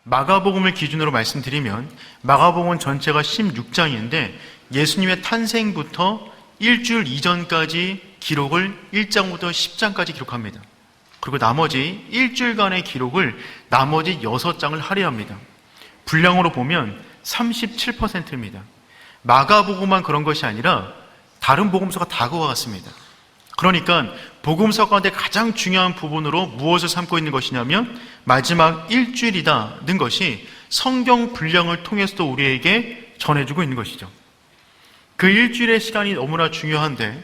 마가복음을 기준으로 말씀드리면 마가복음 전체가 16장인데 예수님의 탄생부터 일주일 이전까지 기록을 1장부터 10장까지 기록합니다. 그리고 나머지 일주일간의 기록을 나머지 6장을 할애합니다. 분량으로 보면 37%입니다. 마가복음만 그런 것이 아니라 다른 복음서가 다 그와 같습니다. 그러니까 복음서 가운데 가장 중요한 부분으로 무엇을 삼고 있는 것이냐면 마지막 일주일이다는 것이 성경 분량을 통해서도 우리에게 전해주고 있는 것이죠. 그 일주일의 시간이 너무나 중요한데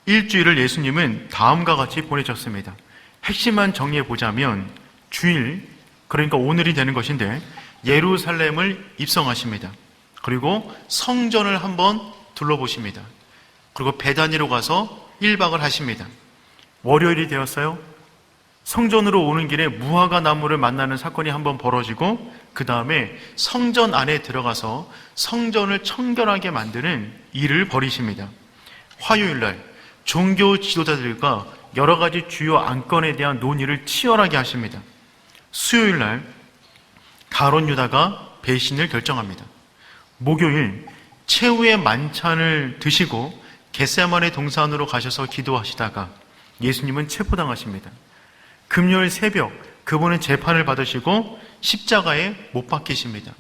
일주일을 예수님은 다음과 같이 보내셨습니다. 핵심만 정리해 보자면 주일, 그러니까 오늘이 되는 것인데 예루살렘을 입성하십니다. 그리고 성전을 한번 둘러보십니다. 그리고 베다니로 가서 1박을 하십니다. 월요일이 되었어요. 성전으로 오는 길에 무화과 나무를 만나는 사건이 한번 벌어지고 그 다음에 성전 안에 들어가서 성전을 청결하게 만드는 일을 벌이십니다. 화요일날 종교 지도자들과 여러 가지 주요 안건에 대한 논의를 치열하게 하십니다. 수요일날 가룟 유다가 배신을 결정합니다. 목요일 최후의 만찬을 드시고 겟세마네 동산으로 가셔서 기도하시다가 예수님은 체포당하십니다. 금요일 새벽 그분은 재판을 받으시고 십자가에 못 박히십니다.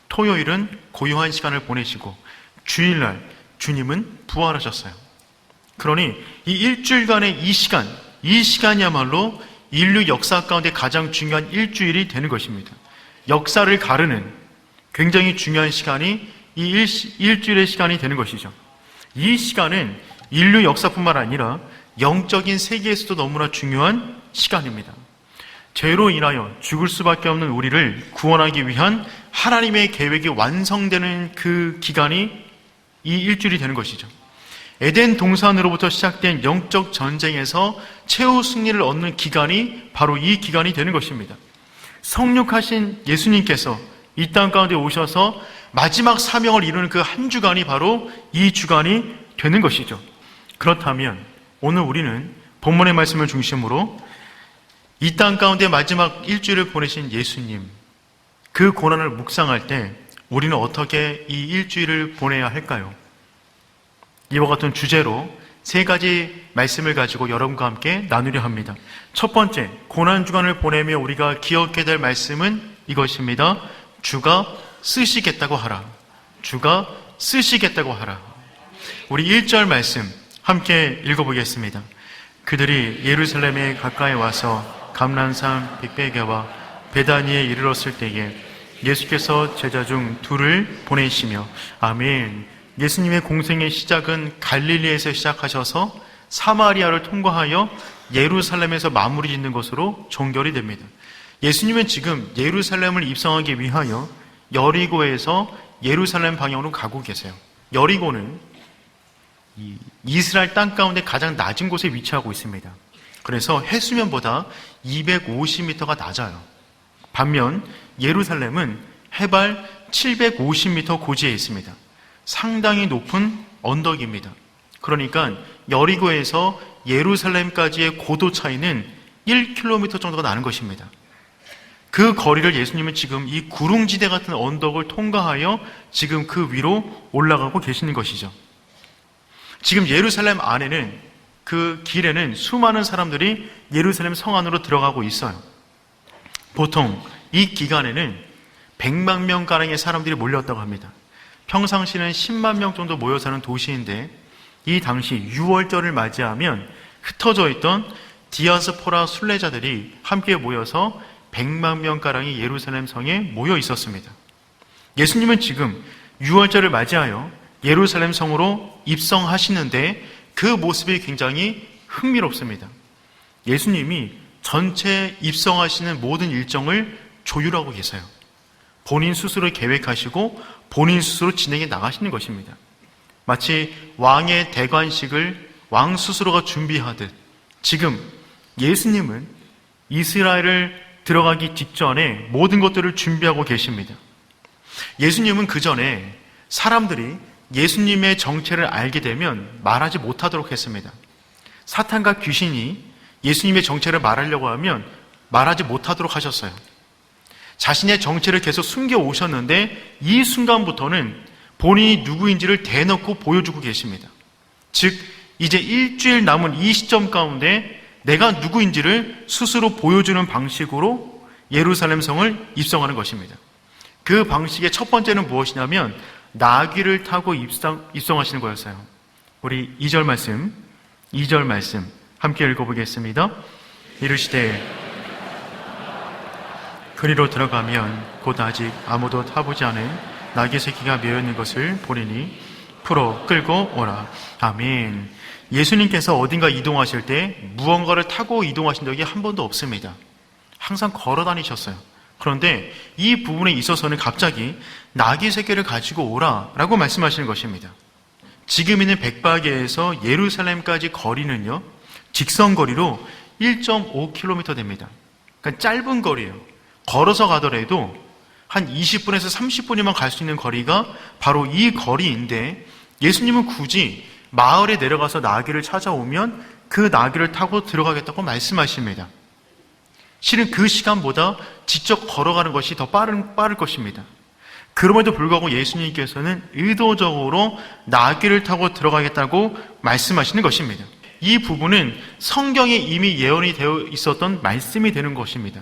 토요일은 고요한 시간을 보내시고 주일날 주님은 부활하셨어요. 그러니 이 일주일간의 이 시간이야말로 인류 역사 가운데 가장 중요한 일주일이 되는 것입니다. 역사를 가르는 굉장히 중요한 시간이 이 일주일의 시간이 되는 것이죠. 이 시간은 인류 역사뿐만 아니라 영적인 세계에서도 너무나 중요한 시간입니다. 죄로 인하여 죽을 수밖에 없는 우리를 구원하기 위한 하나님의 계획이 완성되는 그 기간이 이 일주일이 되는 것이죠. 에덴 동산으로부터 시작된 영적 전쟁에서 최후 승리를 얻는 기간이 바로 이 기간이 되는 것입니다. 성육하신 예수님께서 이 땅 가운데 오셔서 마지막 사명을 이루는 그 한 주간이 바로 이 주간이 되는 것이죠. 그렇다면 오늘 우리는 본문의 말씀을 중심으로 이 땅 가운데 마지막 일주일을 보내신 예수님, 그 고난을 묵상할 때 우리는 어떻게 이 일주일을 보내야 할까요? 이와 같은 주제로 3가지 말씀을 가지고 여러분과 함께 나누려 합니다. 첫 번째, 고난주간을 보내며 우리가 기억해야 될 말씀은 이것입니다. 주가 쓰시겠다고 하라. 주가 쓰시겠다고 하라. 우리 1절 말씀 함께 읽어보겠습니다. 그들이 예루살렘에 가까이 와서 감람산 빅베게와 베다니에 이르렀을 때에 예수께서 제자 중 2를 보내시며 아멘. 예수님의 공생의 시작은 갈릴리에서 시작하셔서 사마리아를 통과하여 예루살렘에서 마무리 짓는 것으로 종결이 됩니다. 예수님은 지금 예루살렘을 입성하기 위하여 여리고에서 예루살렘 방향으로 가고 계세요. 여리고는 이스라엘 땅 가운데 가장 낮은 곳에 위치하고 있습니다. 그래서 해수면보다 250m가 낮아요. 반면 예루살렘은 해발 750m 고지에 있습니다. 상당히 높은 언덕입니다. 그러니까 여리고에서 예루살렘까지의 고도 차이는 1km 정도가 나는 것입니다. 그 거리를 예수님은 지금 이 구릉지대 같은 언덕을 통과하여 지금 그 위로 올라가고 계시는 것이죠. 지금 예루살렘 안에는 그 길에는 수많은 사람들이 예루살렘 성 안으로 들어가고 있어요. 보통 이 기간에는 100만 명가량의 사람들이 몰렸다고 합니다. 평상시는 10만 명 정도 모여 사는 도시인데 이 당시 6월절을 맞이하면 흩어져 있던 디아스포라 순례자들이 함께 모여서 100만 명가량이 예루살렘 성에 모여 있었습니다. 예수님은 지금 6월절을 맞이하여 예루살렘 성으로 입성하시는데 그 모습이 굉장히 흥미롭습니다. 예수님이 전체 입성하시는 모든 일정을 조율하고 계세요. 본인 스스로 계획하시고 본인 스스로 진행해 나가시는 것입니다. 마치 왕의 대관식을 왕 스스로가 준비하듯 지금 예수님은 이스라엘을 들어가기 직전에 모든 것들을 준비하고 계십니다. 예수님은 그 전에 사람들이 예수님의 정체를 알게 되면 말하지 못하도록 했습니다. 사탄과 귀신이 예수님의 정체를 말하려고 하면 말하지 못하도록 하셨어요. 자신의 정체를 계속 숨겨 오셨는데 이 순간부터는 본인이 누구인지를 대놓고 보여주고 계십니다. 즉 이제 일주일 남은 이 시점 가운데 내가 누구인지를 스스로 보여주는 방식으로 예루살렘 성을 입성하는 것입니다. 그 방식의 첫 번째는 무엇이냐면 나귀를 타고 입성하시는 거였어요. 우리 2절 말씀 함께 읽어보겠습니다. 이르시되 그리로 들어가면 곧 아직 아무도 타보지 않은 나귀 새끼가 메어있는 것을 보리니 풀어 끌고 오라. 아멘. 예수님께서 어딘가 이동하실 때 무언가를 타고 이동하신 적이 한 번도 없습니다. 항상 걸어 다니셨어요. 그런데 이 부분에 있어서는 갑자기 나귀 새끼를 가지고 오라라고 말씀하시는 것입니다. 지금 있는 백바게에서 예루살렘까지 거리는요, 직선거리로 1.5km 됩니다. 그러니까 짧은 거리예요. 걸어서 가더라도 한 20분에서 30분이면 갈 수 있는 거리가 바로 이 거리인데 예수님은 굳이 마을에 내려가서 나귀를 찾아오면 그 나귀를 타고 들어가겠다고 말씀하십니다. 실은 그 시간보다 직접 걸어가는 것이 더 빠를 것입니다. 그럼에도 불구하고 예수님께서는 의도적으로 나귀를 타고 들어가겠다고 말씀하시는 것입니다. 이 부분은 성경에 이미 예언이 되어 있었던 말씀이 되는 것입니다.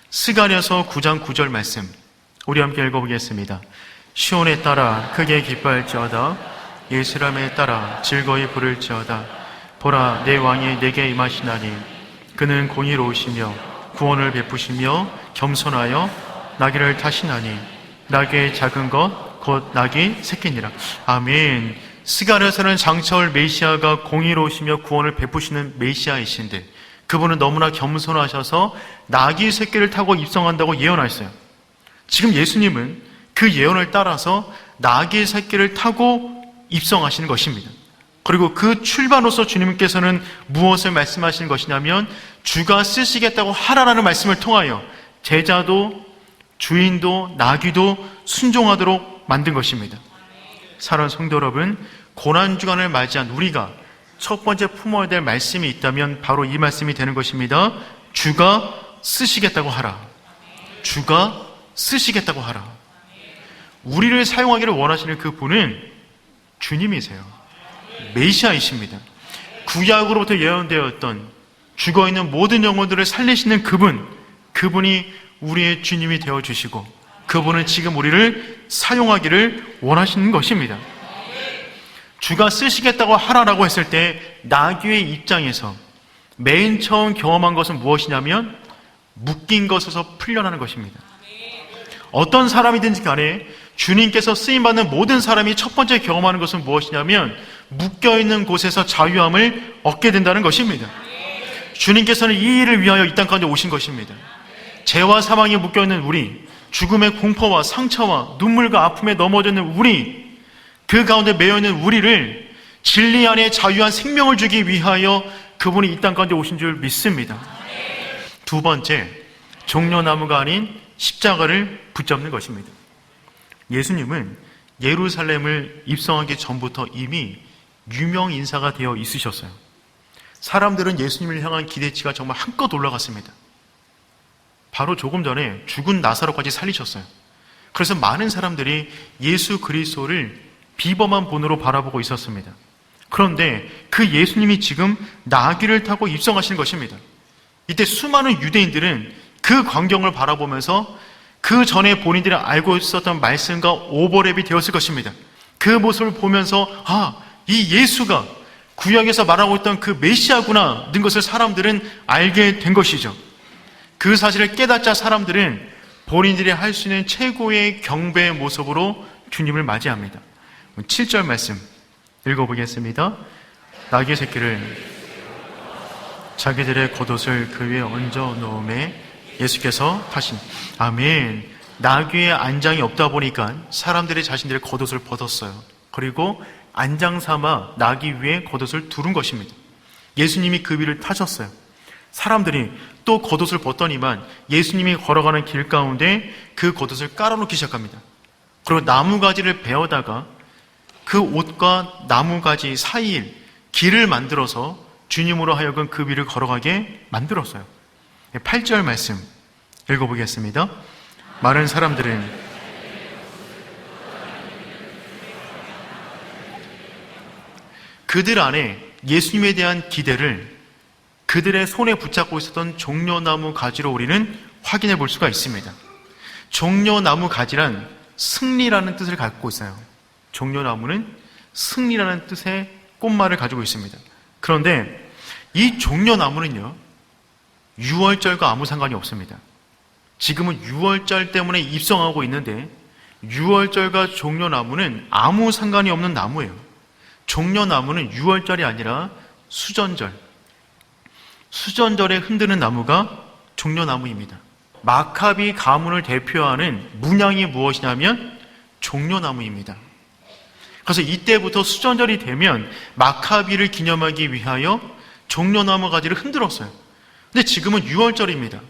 스가랴서 9장 9절 말씀 우리 함께 읽어보겠습니다. 시온에 따라 크게 기뻐할지어다 예루살렘에 따라 즐거이 부를지어다 보라 내 왕이 내게 임하시나니 그는 공의로우시며 구원을 베푸시며 겸손하여 나귀를 타시나니 나귀의 작은 것 곧 나귀 새끼니라. 아멘. 스가랴서는 장차올 메시아가 공의로우시며 구원을 베푸시는 메시아이신데 그분은 너무나 겸손하셔서 나귀 새끼를 타고 입성한다고 예언하셨어요. 지금 예수님은 그 예언을 따라서 나귀 새끼를 타고 입성하시는 것입니다. 그리고 그 출발로서 주님께서는 무엇을 말씀하시는 것이냐면 주가 쓰시겠다고 하라라는 말씀을 통하여 제자도 주인도 나귀도 순종하도록 만든 것입니다. 사랑하는 성도 여러분, 고난주간을 맞이한 우리가 첫 번째 품어야 될 말씀이 있다면 바로 이 말씀이 되는 것입니다. 주가 쓰시겠다고 하라. 주가 쓰시겠다고 하라. 우리를 사용하기를 원하시는 그 분은 주님이세요. 메시아이십니다. 구약으로부터 예언되었던 죽어있는 모든 영혼들을 살리시는 그분이 우리의 주님이 되어주시고 그분은 지금 우리를 사용하기를 원하시는 것입니다. 주가 쓰시겠다고 하라라고 했을 때 나귀의 입장에서 맨 처음 경험한 것은 무엇이냐면 묶인 것에서 풀려나는 것입니다. 어떤 사람이든지 간에 주님께서 쓰임받는 모든 사람이 첫 번째 경험하는 것은 무엇이냐면 묶여있는 곳에서 자유함을 얻게 된다는 것입니다. 주님께서는 이 일을 위하여 이 땅 가운데 오신 것입니다. 죄와 사망에 묶여있는 우리, 죽음의 공포와 상처와 눈물과 아픔에 넘어져 있는 우리, 그 가운데 매여있는 우리를 진리 안에 자유한 생명을 주기 위하여 그분이 이 땅 가운데 오신 줄 믿습니다. 두 번째, 종려나무가 아닌 십자가를 붙잡는 것입니다. 예수님은 예루살렘을 입성하기 전부터 이미 유명 인사가 되어 있으셨어요. 사람들은 예수님을 향한 기대치가 정말 한껏 올라갔습니다. 바로 조금 전에 죽은 나사로까지 살리셨어요. 그래서 많은 사람들이 예수 그리스도를 비범한 본으로 바라보고 있었습니다. 그런데 그 예수님이 지금 나귀를 타고 입성하시는 것입니다. 이때 수많은 유대인들은 그 광경을 바라보면서 그 전에 본인들이 알고 있었던 말씀과 오버랩이 되었을 것입니다. 그 모습을 보면서 이 예수가 구약에서 말하고 있던 그 메시아구나 는 것을 사람들은 알게 된 것이죠. 그 사실을 깨닫자 사람들은 본인들이 할 수 있는 최고의 경배의 모습으로 주님을 맞이합니다. 7절 말씀 읽어보겠습니다. 나귀 새끼를 자기들의 겉옷을 그 위에 얹어 놓음에 예수께서 타신. 아멘. 나귀의 안장이 없다 보니까 사람들이 자신들의 겉옷을 벗었어요. 그리고 안장 삼아 나귀 위에 겉옷을 두른 것입니다. 예수님이 그 위를 타셨어요. 사람들이 또 겉옷을 벗더니만 예수님이 걸어가는 길 가운데 그 겉옷을 깔아놓기 시작합니다. 그리고 나무가지를 베어다가 그 옷과 나무가지 사이에 길을 만들어서 주님으로 하여금 그 위를 걸어가게 만들었어요. 8절 말씀 읽어보겠습니다. 많은 사람들은 그들 안에 예수님에 대한 기대를 그들의 손에 붙잡고 있었던 종려나무 가지로 우리는 확인해 볼 수가 있습니다. 종려나무 가지란 승리라는 뜻을 갖고 있어요. 종려나무는 승리라는 뜻의 꽃말을 가지고 있습니다. 그런데 이 종려나무는요, 6월절과 아무 상관이 없습니다. 지금은 6월절 때문에 입성하고 있는데 6월절과 종려나무는 아무 상관이 없는 나무예요. 종려나무는 6월절이 아니라 수전절, 수전절에 흔드는 나무가 종려나무입니다. 마카비 가문을 대표하는 문양이 무엇이냐면 종려나무입니다. 그래서 이때부터 수전절이 되면 마카비를 기념하기 위하여 종려나무 가지를 흔들었어요. 근데 지금은 6월절입니다.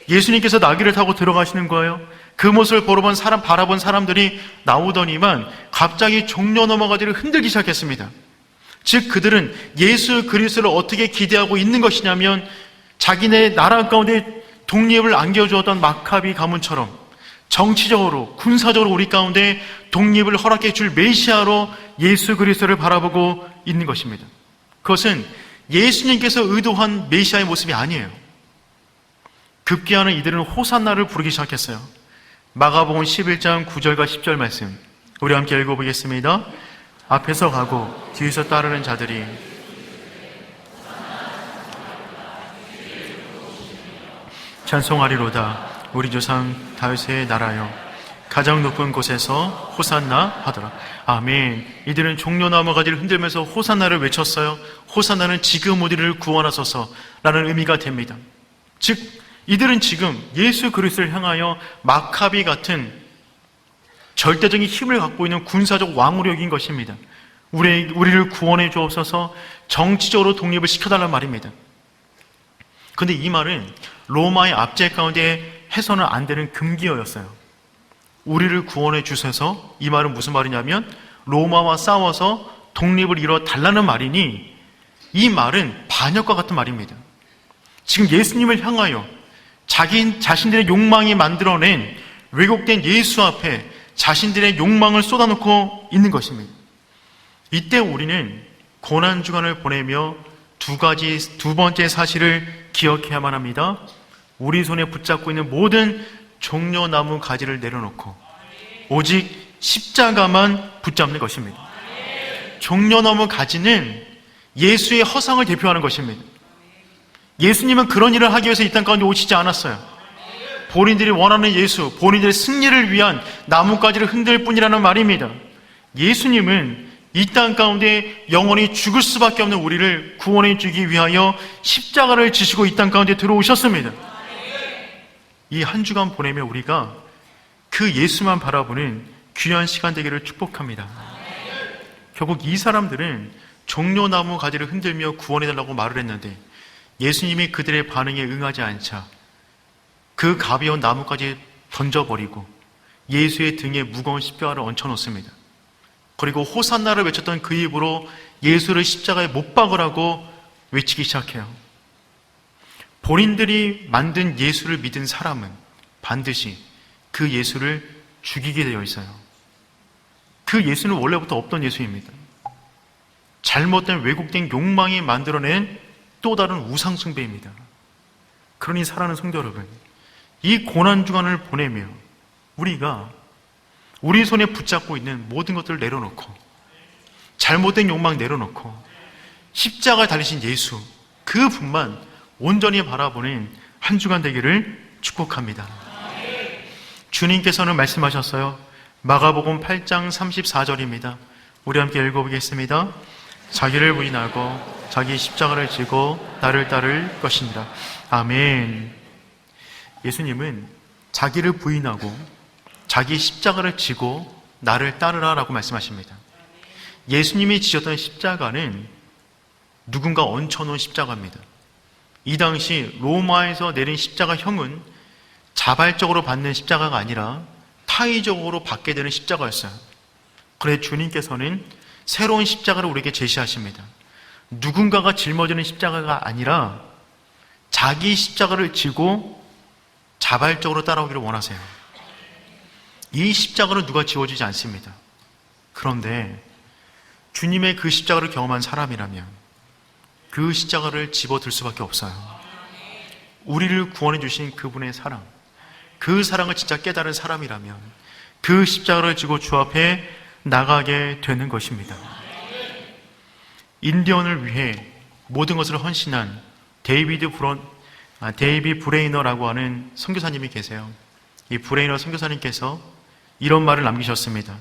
예수님께서 나귀를 타고 들어가시는 거예요. 그 모습을 바라본 사람들이 나오더니만 갑자기 종려나무 가지를 흔들기 시작했습니다. 즉 그들은 예수 그리스도를 어떻게 기대하고 있는 것이냐면 자기네 나라 가운데 독립을 안겨주었던 마카비 가문처럼 정치적으로 군사적으로 우리 가운데 독립을 허락해 줄 메시아로 예수 그리스도를 바라보고 있는 것입니다. 그것은 예수님께서 의도한 메시아의 모습이 아니에요. 급기야는 이들은 호산나를 부르기 시작했어요. 마가복음 11장 9절과 10절 말씀 우리 함께 읽어보겠습니다. 앞에서 가고 뒤에서 따르는 자들이 찬송하리로다. 우리 조상 다윗의 나라여 가장 높은 곳에서 호산나 하더라. 아멘. 이들은 종려나무 가지를 흔들면서 호산나를 외쳤어요. 호산나는 지금 우리를 구원하소서 라는 의미가 됩니다. 즉 이들은 지금 예수 그리스도를 향하여 마카비 같은 절대적인 힘을 갖고 있는 군사적 왕으로 여긴 것입니다. 우리를 구원해 주옵소서, 정치적으로 독립을 시켜달란 말입니다. 그런데 이 말은 로마의 압제 가운데 해서는 안 되는 금기어였어요. 우리를 구원해 주셔서, 이 말은 무슨 말이냐면 로마와 싸워서 독립을 이뤄 달라는 말이니 이 말은 반역과 같은 말입니다. 지금 예수님을 향하여 자신들의 욕망이 만들어낸 왜곡된 예수 앞에 자신들의 욕망을 쏟아놓고 있는 것입니다. 이때 우리는 고난주간을 보내며 두 번째 사실을 기억해야만 합니다. 우리 손에 붙잡고 있는 모든 종려나무 가지를 내려놓고 오직 십자가만 붙잡는 것입니다. 종려나무 가지는 예수의 허상을 대표하는 것입니다. 예수님은 그런 일을 하기 위해서 이 땅 가운데 오시지 않았어요. 본인들이 원하는 예수, 본인들의 승리를 위한 나뭇가지를 흔들 뿐이라는 말입니다. 예수님은 이 땅 가운데 영원히 죽을 수밖에 없는 우리를 구원해 주기 위하여 십자가를 지시고 이 땅 가운데 들어오셨습니다. 이 한 주간 보내며 우리가 그 예수만 바라보는 귀한 시간 되기를 축복합니다. 결국 이 사람들은 종려나무 가지를 흔들며 구원해달라고 말을 했는데 예수님이 그들의 반응에 응하지 않자 그 가벼운 나무까지 던져버리고 예수의 등에 무거운 십자가를 얹혀놓습니다. 그리고 호산나를 외쳤던 그 입으로 예수를 십자가에 못 박으라고 외치기 시작해요. 본인들이 만든 예수를 믿은 사람은 반드시 그 예수를 죽이게 되어 있어요. 그 예수는 원래부터 없던 예수입니다. 잘못된 왜곡된 욕망이 만들어낸 또 다른 우상 숭배입니다. 그러니 사랑하는 성도 여러분, 이 고난주간을 보내며 우리가 우리 손에 붙잡고 있는 모든 것들을 내려놓고 잘못된 욕망 내려놓고 십자가에 달리신 예수 그 분만 온전히 바라보는 한 주간 되기를 축복합니다. 주님께서는 말씀하셨어요. 마가복음 8장 34절입니다. 우리 함께 읽어보겠습니다. 자기를 부인하고 자기 십자가를 지고 나를 따를 것이니라. 아멘. 예수님은 자기를 부인하고 자기 십자가를 지고 나를 따르라 라고 말씀하십니다. 예수님이 지셨던 십자가는 누군가 얹혀놓은 십자가입니다. 이 당시 로마에서 내린 십자가형은 자발적으로 받는 십자가가 아니라 타의적으로 받게 되는 십자가였어요. 그래서 주님께서는 새로운 십자가를 우리에게 제시하십니다. 누군가가 짊어지는 십자가가 아니라 자기 십자가를 지고 자발적으로 따라오기를 원하세요. 이 십자가를 누가 지워주지 않습니다. 그런데 주님의 그 십자가를 경험한 사람이라면 그 십자가를 집어들 수밖에 없어요. 우리를 구원해 주신 그분의 사랑, 그 사랑을 진짜 깨달은 사람이라면 그 십자가를 지고 주 앞에 나가게 되는 것입니다. 인디언을 위해 모든 것을 헌신한 데이비드 브레이너라고 하는 선교사님이 계세요. 이 브레이너 선교사님께서 이런 말을 남기셨습니다.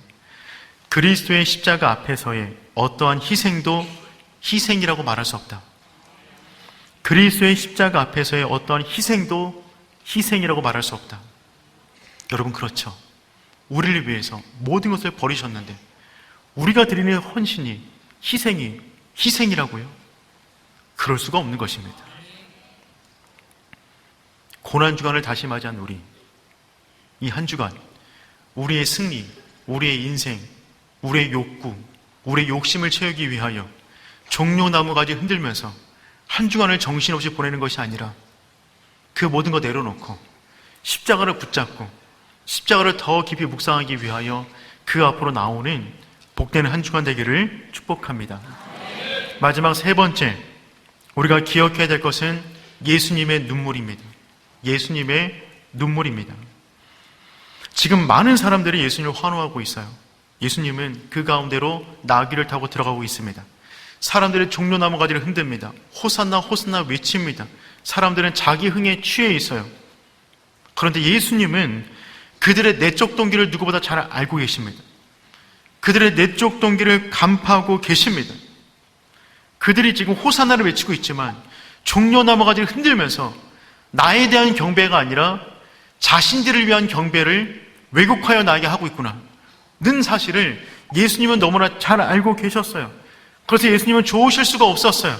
그리스도의 십자가 앞에서의 어떠한 희생도 희생이라고 말할 수 없다. 그리스도의 십자가 앞에서의 어떠한 희생도 희생이라고 말할 수 없다. 여러분, 그렇죠. 우리를 위해서 모든 것을 버리셨는데 우리가 드리는 헌신이, 희생이 희생이라고요? 그럴 수가 없는 것입니다. 고난주간을 다시 맞이한 우리, 이 한 주간 우리의 승리, 우리의 인생, 우리의 욕구, 우리의 욕심을 채우기 위하여 종려나무가지 흔들면서 한 주간을 정신없이 보내는 것이 아니라 그 모든 거 내려놓고 십자가를 붙잡고 십자가를 더 깊이 묵상하기 위하여 그 앞으로 나오는 복되는 한 주간 되기를 축복합니다. 마지막 세 번째, 우리가 기억해야 될 것은 예수님의 눈물입니다. 예수님의 눈물입니다. 지금 많은 사람들이 예수님을 환호하고 있어요. 예수님은 그 가운데로 나귀를 타고 들어가고 있습니다. 사람들의 종려나무 가지를 흔듭니다. 호산나 호산나 외칩니다. 사람들은 자기 흥에 취해 있어요. 그런데 예수님은 그들의 내적 동기를 누구보다 잘 알고 계십니다. 그들의 내적 동기를 간파하고 계십니다. 그들이 지금 호산나를 외치고 있지만 종려나무 가지를 흔들면서 나에 대한 경배가 아니라 자신들을 위한 경배를 왜곡하여 나에게 하고 있구나 는 사실을 예수님은 너무나 잘 알고 계셨어요. 그래서 예수님은 좋으실 수가 없었어요.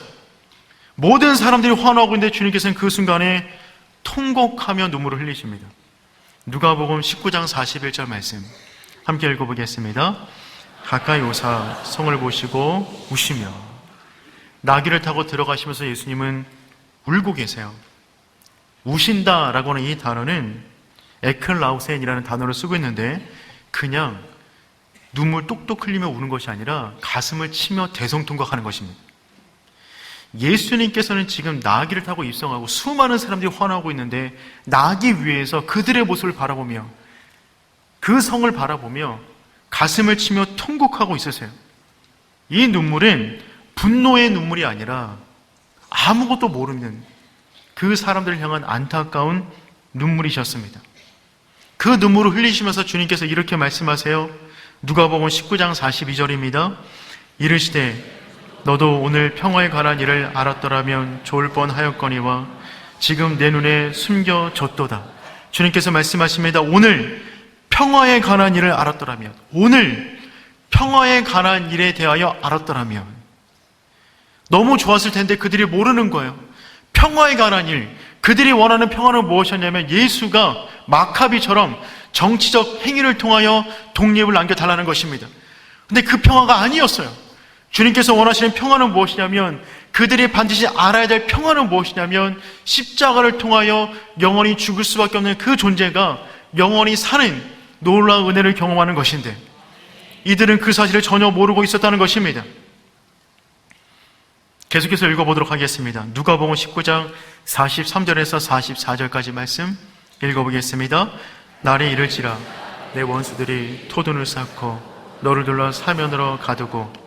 모든 사람들이 환호하고 있는데 주님께서는 그 순간에 통곡하며 눈물을 흘리십니다. 누가복음 19장 41절 말씀 함께 읽어보겠습니다. 가까이 오사 성을 보시고 우시며, 나귀를 타고 들어가시면서 예수님은 울고 계세요. 우신다라고 하는 이 단어는 에클라우센이라는 단어를 쓰고 있는데 그냥 눈물 뚝뚝 흘리며 우는 것이 아니라 가슴을 치며 대성통곡하는 것입니다. 예수님께서는 지금 나귀를 타고 입성하고 수많은 사람들이 환호하고 있는데 나귀 위에서 그들의 모습을 바라보며 그 성을 바라보며 가슴을 치며 통곡하고 있으세요. 이 눈물은 분노의 눈물이 아니라 아무것도 모르는 그 사람들을 향한 안타까운 눈물이셨습니다. 그 눈물을 흘리시면서 주님께서 이렇게 말씀하세요. 누가복음 19장 42절입니다. 이르시되 너도 오늘 평화에 관한 일을 알았더라면 좋을 뻔하였거니와 지금 내 눈에 숨겨졌도다. 주님께서 말씀하십니다. 오늘 평화에 관한 일을 알았더라면, 오늘 평화에 관한 일에 대하여 알았더라면, 너무 좋았을 텐데 그들이 모르는 거예요. 평화에 관한 일, 그들이 원하는 평화는 무엇이었냐면 예수가 마카비처럼 정치적 행위를 통하여 독립을 남겨달라는 것입니다. 근데 그 평화가 아니었어요. 주님께서 원하시는 평화는 무엇이냐면, 그들이 반드시 알아야 될 평화는 무엇이냐면 십자가를 통하여 영원히 죽을 수밖에 없는 그 존재가 영원히 사는 놀라운 은혜를 경험하는 것인데 이들은 그 사실을 전혀 모르고 있었다는 것입니다. 계속해서 읽어보도록 하겠습니다. 누가복음 19장 43절에서 44절까지 말씀 읽어보겠습니다. 날이 이를지라 내 원수들이 토둔을 쌓고 너를 둘러 사면으로 가두고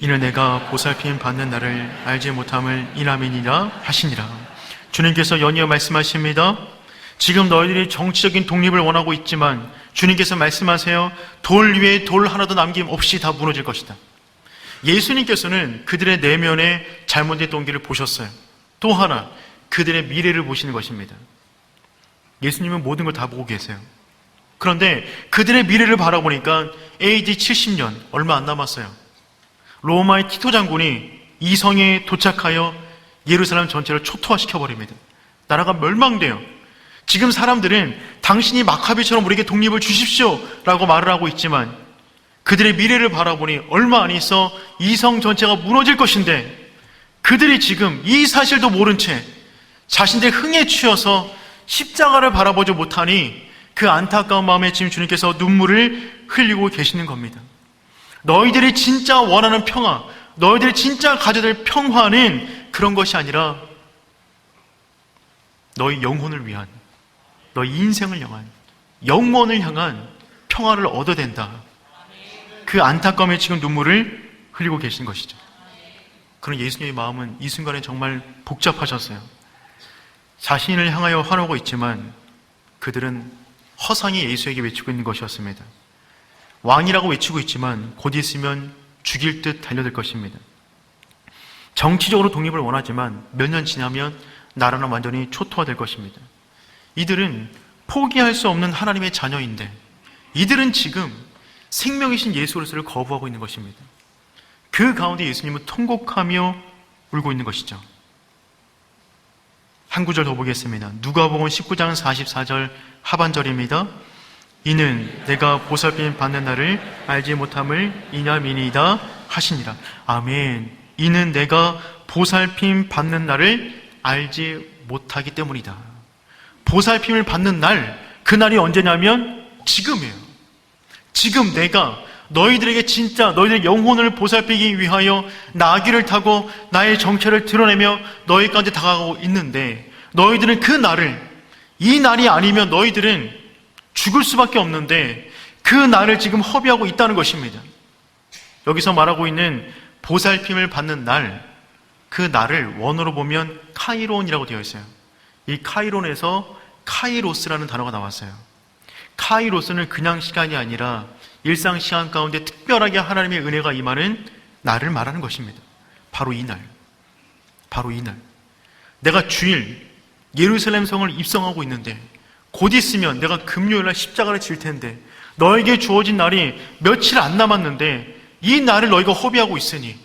이는 내가 보살핌 받는 날을 알지 못함을 인함이니라 하시니라. 주님께서 연이어 말씀하십니다. 지금 너희들이 정치적인 독립을 원하고 있지만 주님께서 말씀하세요. 돌 위에 돌 하나도 남김없이 다 무너질 것이다. 예수님께서는 그들의 내면의 잘못된 동기를 보셨어요. 또 하나, 그들의 미래를 보시는 것입니다. 예수님은 모든 걸 다 보고 계세요. 그런데 그들의 미래를 바라보니까 AD 70년 얼마 안 남았어요. 로마의 티토 장군이 이 성에 도착하여 예루살렘 전체를 초토화시켜버립니다. 나라가 멸망돼요. 지금 사람들은 당신이 마카비처럼 우리에게 독립을 주십시오 라고 말을 하고 있지만 그들의 미래를 바라보니 얼마 안 있어 이 성 전체가 무너질 것인데 그들이 지금 이 사실도 모른 채 자신들의 흥에 취해서 십자가를 바라보지 못하니 그 안타까운 마음에 지금 주님께서 눈물을 흘리고 계시는 겁니다. 너희들이 진짜 원하는 평화, 너희들이 진짜 가져야 될 평화는 그런 것이 아니라 너희 영혼을 위한, 너희 인생을 향한, 영원을 향한 평화를 얻어야 된다. 그 안타까움에 지금 눈물을 흘리고 계신 것이죠. 그런 예수님의 마음은 이 순간에 정말 복잡하셨어요. 자신을 향하여 화나고 있지만 그들은 허상이 예수에게 외치고 있는 것이었습니다. 왕이라고 외치고 있지만 곧 있으면 죽일 듯 달려들 것입니다. 정치적으로 독립을 원하지만 몇 년 지나면 나라는 완전히 초토화될 것입니다. 이들은 포기할 수 없는 하나님의 자녀인데 이들은 지금 생명이신 예수 그리스도를 거부하고 있는 것입니다. 그 가운데 예수님은 통곡하며 울고 있는 것이죠. 한 구절 더 보겠습니다. 누가복음 19장 44절 하반절입니다. 이는 내가 보살핌 받는 날을 알지 못함을 이냐미니이다 하시니라. 아멘. 이는 내가 보살핌 받는 날을 알지 못하기 때문이다. 보살핌을 받는 날, 그 날이 언제냐면 지금이에요. 지금 내가 너희들에게 진짜 너희들의 영혼을 보살피기 위하여 나귀를 타고 나의 정체를 드러내며 너희 가운데 다가가고 있는데 너희들은 그 날을, 이 날이 아니면 너희들은 죽을 수밖에 없는데 그 날을 지금 허비하고 있다는 것입니다. 여기서 말하고 있는 보살핌을 받는 날, 그 날을 원어로 보면 카이론이라고 되어 있어요. 이 카이론에서 카이로스라는 단어가 나왔어요. 카이로스는 그냥 시간이 아니라 일상 시간 가운데 특별하게 하나님의 은혜가 임하는 날을 말하는 것입니다. 바로 이 날, 바로 이 날. 내가 주일 예루살렘 성을 입성하고 있는데 곧 있으면 내가 금요일날 십자가를 질 텐데 너에게 주어진 날이 며칠 안 남았는데 이 날을 너희가 허비하고 있으니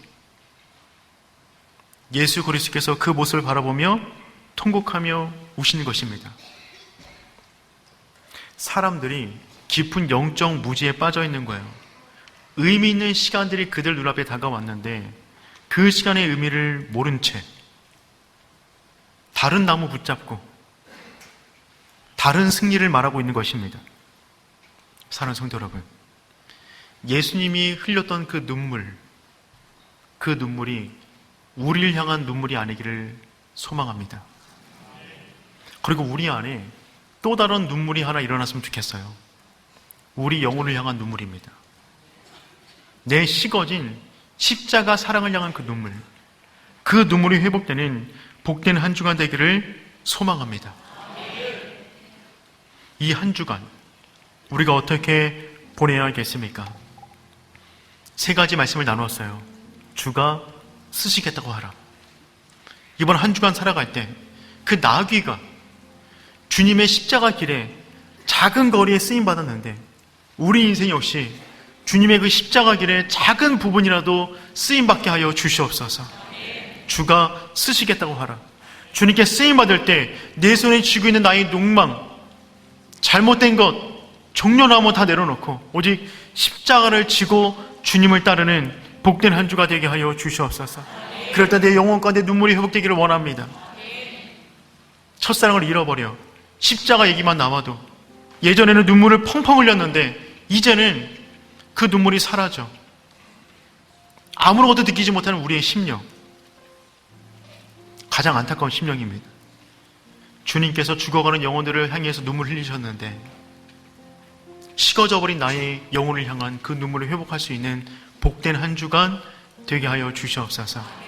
예수 그리스도께서 그 모습을 바라보며 통곡하며 우시는 것입니다. 사람들이 깊은 영적 무지에 빠져 있는 거예요. 의미 있는 시간들이 그들 눈앞에 다가왔는데 그 시간의 의미를 모른 채 다른 나무 붙잡고 다른 승리를 말하고 있는 것입니다. 사랑하는 성도 여러분, 예수님이 흘렸던 그 눈물이 우리를 향한 눈물이 아니기를 소망합니다. 그리고 우리 안에 또 다른 눈물이 하나 일어났으면 좋겠어요. 우리 영혼을 향한 눈물입니다. 내 식어진 십자가 사랑을 향한 그 눈물이 회복되는 복된 한 주간 되기를 소망합니다. 이 한 주간 우리가 어떻게 보내야겠습니까? 세 가지 말씀을 나누었어요. 주가 쓰시겠다고 하라. 이번 한 주간 살아갈 때 그 나귀가 주님의 십자가 길에 작은 거리에 쓰임받았는데 우리 인생 역시 주님의 그 십자가 길에 작은 부분이라도 쓰임받게 하여 주시옵소서. 주가 쓰시겠다고 하라. 주님께 쓰임받을 때 내 손에 쥐고 있는 나의 욕망, 잘못된 것, 종려나무 다 내려놓고 오직 십자가를 지고 주님을 따르는 복된 한 주가 되게 하여 주시옵소서. 그럴 때 내 영혼 가운데 눈물이 회복되기를 원합니다. 첫사랑을 잃어버려 십자가 얘기만 남아도 예전에는 눈물을 펑펑 흘렸는데 이제는 그 눈물이 사라져 아무것도 느끼지 못하는 우리의 심령, 가장 안타까운 심령입니다. 주님께서 죽어가는 영혼들을 향해서 눈물 흘리셨는데 식어져 버린 나의 영혼을 향한 그 눈물을 회복할 수 있는 복된 한 주간 되게 하여 주시옵소서.